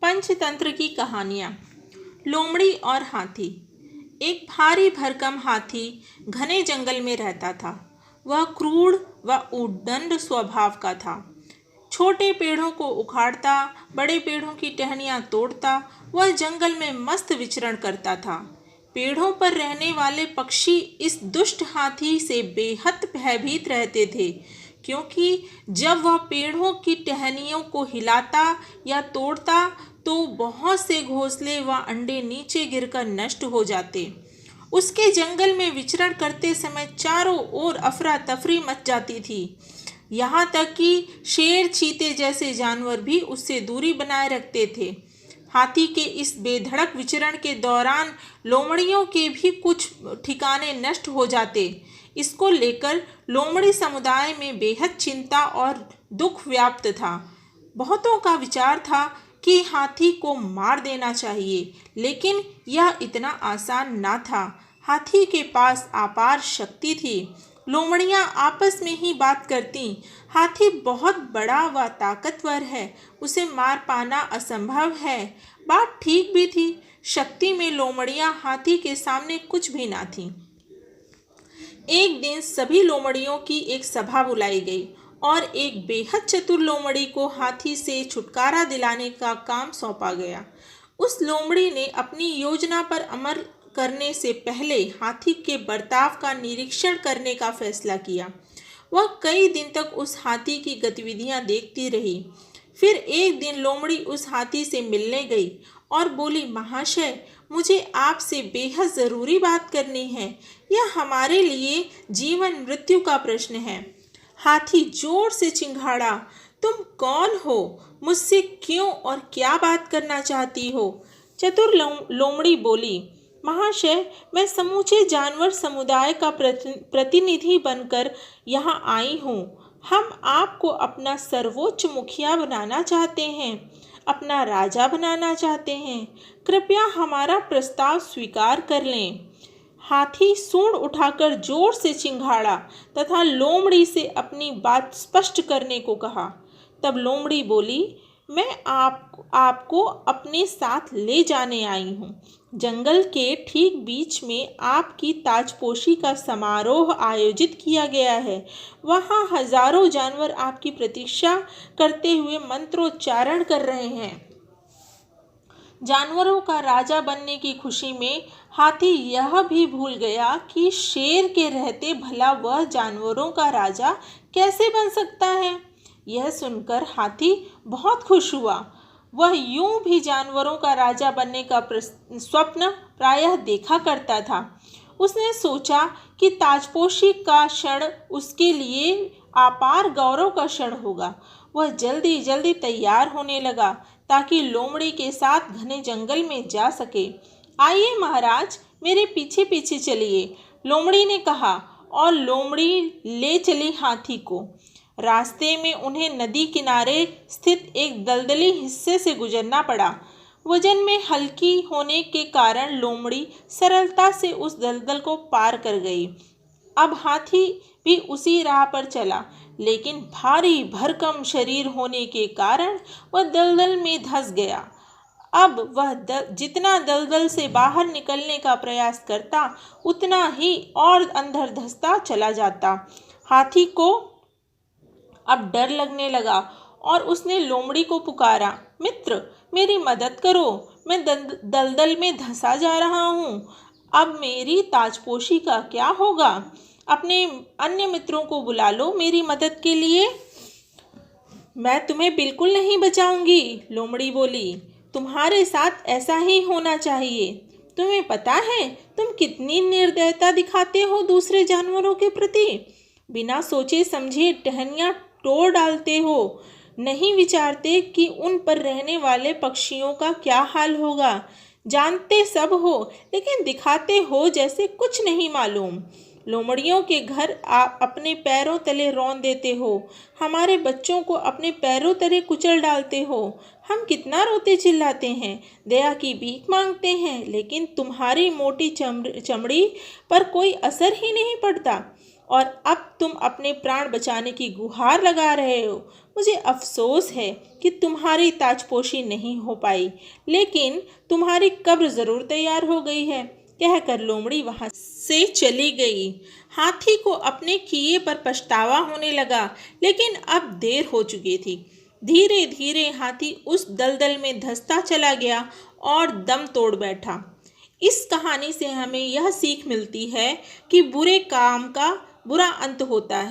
पंचतंत्र की कहानियाँ। लोमड़ी और हाथी। एक भारी भरकम हाथी घने जंगल में रहता था। वह क्रूर व उद्दंड स्वभाव का था। छोटे पेड़ों को उखाड़ता, बड़े पेड़ों की टहनियाँ तोड़ता, वह जंगल में मस्त विचरण करता था। पेड़ों पर रहने वाले पक्षी इस दुष्ट हाथी से बेहद भयभीत रहते थे, क्योंकि जब वह पेड़ों की टहनियों को हिलाता या तोड़ता तो बहुत से घोंसले व अंडे नीचे गिरकर नष्ट हो जाते। उसके जंगल में विचरण करते समय चारों ओर अफरा तफरी मच जाती थी। यहाँ तक कि शेर, चीते जैसे जानवर भी उससे दूरी बनाए रखते थे। हाथी के इस बेधड़क विचरण के दौरान लोमड़ियों के भी कुछ ठिकाने नष्ट हो जाते। इसको लेकर लोमड़ी समुदाय में बेहद चिंता और दुख व्याप्त था। बहुतों का विचार था कि हाथी को मार देना चाहिए, लेकिन यह इतना आसान ना था। हाथी के पास अपार शक्ति थी। लोमड़ियाँ आपस में ही बात करती, हाथी बहुत बड़ा व ताकतवर है, उसे मार पाना असंभव है। बात ठीक भी थी। शक्ति में लोमड़ियाँ हाथी के सामने कुछ भी ना थीं। एक दिन सभी लोमड़ियों की एक सभा बुलाई गई और एक बेहद चतुर लोमड़ी को हाथी से छुटकारा दिलाने का काम सौंपा गया। उस लोमड़ी ने अपनी योजना पर अमल करने से पहले हाथी के बर्ताव का निरीक्षण करने का फैसला किया। वह कई दिन तक उस हाथी की गतिविधियां देखती रही। फिर एक दिन लोमड़ी उस हाथी से मिलने गई और बोली, महाशय, मुझे आपसे बेहद ज़रूरी बात करनी है। यह हमारे लिए जीवन मृत्यु का प्रश्न है। हाथी जोर से चिंघाड़ा, तुम कौन हो? मुझसे क्यों और क्या बात करना चाहती हो? चतुर लोमड़ी बोली, महाशय, मैं समूचे जानवर समुदाय का प्रतिनिधि बनकर यहाँ आई हूँ। हम आपको अपना सर्वोच्च मुखिया बनाना चाहते हैं, अपना राजा बनाना चाहते हैं। कृपया हमारा प्रस्ताव स्वीकार कर लें। हाथी सूंड उठाकर जोर से चिंघाड़ा तथा लोमड़ी से अपनी बात स्पष्ट करने को कहा। तब लोमड़ी बोली, मैं आपको अपने साथ ले जाने आई हूँ। जंगल के ठीक बीच में आपकी ताजपोशी का समारोह आयोजित किया गया है। वहाँ हजारों जानवर आपकी प्रतीक्षा करते हुए मंत्रोच्चारण कर रहे हैं। जानवरों का राजा बनने की खुशी में हाथी यह भी भूल गया कि शेर के रहते भला वह जानवरों का राजा कैसे बन सकता है। यह सुनकर हाथी बहुत खुश हुआ। वह यूं भी जानवरों का राजा बनने का स्वप्न प्रायः देखा करता था। उसने सोचा कि ताजपोशी का क्षण उसके लिए अपार गौरव का क्षण होगा। वह जल्दी जल्दी तैयार होने लगा ताकि लोमड़ी के साथ घने जंगल में जा सके। आइए महाराज, मेरे पीछे पीछे चलिए, लोमड़ी ने कहा और लोमड़ी ले चली हाथी को। रास्ते में उन्हें नदी किनारे स्थित एक दलदली हिस्से से गुजरना पड़ा। वजन में हल्की होने के कारण लोमड़ी सरलता से उस दलदल को पार कर गई। अब हाथी भी उसी राह पर चला, लेकिन भारी भरकम शरीर होने के कारण वह दलदल में धंस गया। अब वह जितना दलदल से बाहर निकलने का प्रयास करता, उतना ही और अंदर धंसता चला जाता। हाथी को अब डर लगने लगा और उसने लोमड़ी को पुकारा, मित्र, मेरी मदद करो, मैं दलदल में धंसा जा रहा हूँ। अब मेरी ताजपोशी का क्या होगा? अपने अन्य मित्रों को बुला लो मेरी मदद के लिए। मैं तुम्हें बिल्कुल नहीं बचाऊंगी, लोमड़ी बोली। तुम्हारे साथ ऐसा ही होना चाहिए। तुम्हें पता है तुम कितनी निर्दयता दिखाते हो दूसरे जानवरों के प्रति। बिना सोचे समझे टहनियाँ तोड़ डालते हो, नहीं विचारते कि उन पर रहने वाले पक्षियों का क्या हाल होगा। जानते सब हो, लेकिन दिखाते हो जैसे कुछ नहीं मालूम। लोमड़ियों के घर आप अपने पैरों तले रौंद देते हो, हमारे बच्चों को अपने पैरों तले कुचल डालते हो। हम कितना रोते चिल्लाते हैं, दया की भीख मांगते हैं, लेकिन तुम्हारी मोटी चमड़ी पर कोई असर ही नहीं पड़ता। और अब तुम अपने प्राण बचाने की गुहार लगा रहे हो। मुझे अफसोस है कि तुम्हारी ताजपोशी नहीं हो पाई, लेकिन तुम्हारी कब्र ज़रूर तैयार हो गई है। कहकर लोमड़ी वहां से चली गई। हाथी को अपने किए पर पछतावा होने लगा, लेकिन अब देर हो चुकी थी। धीरे धीरे हाथी उस दलदल में धंसता चला गया और दम तोड़ बैठा। इस कहानी से हमें यह सीख मिलती है कि बुरे काम का बुरा अंत होता है।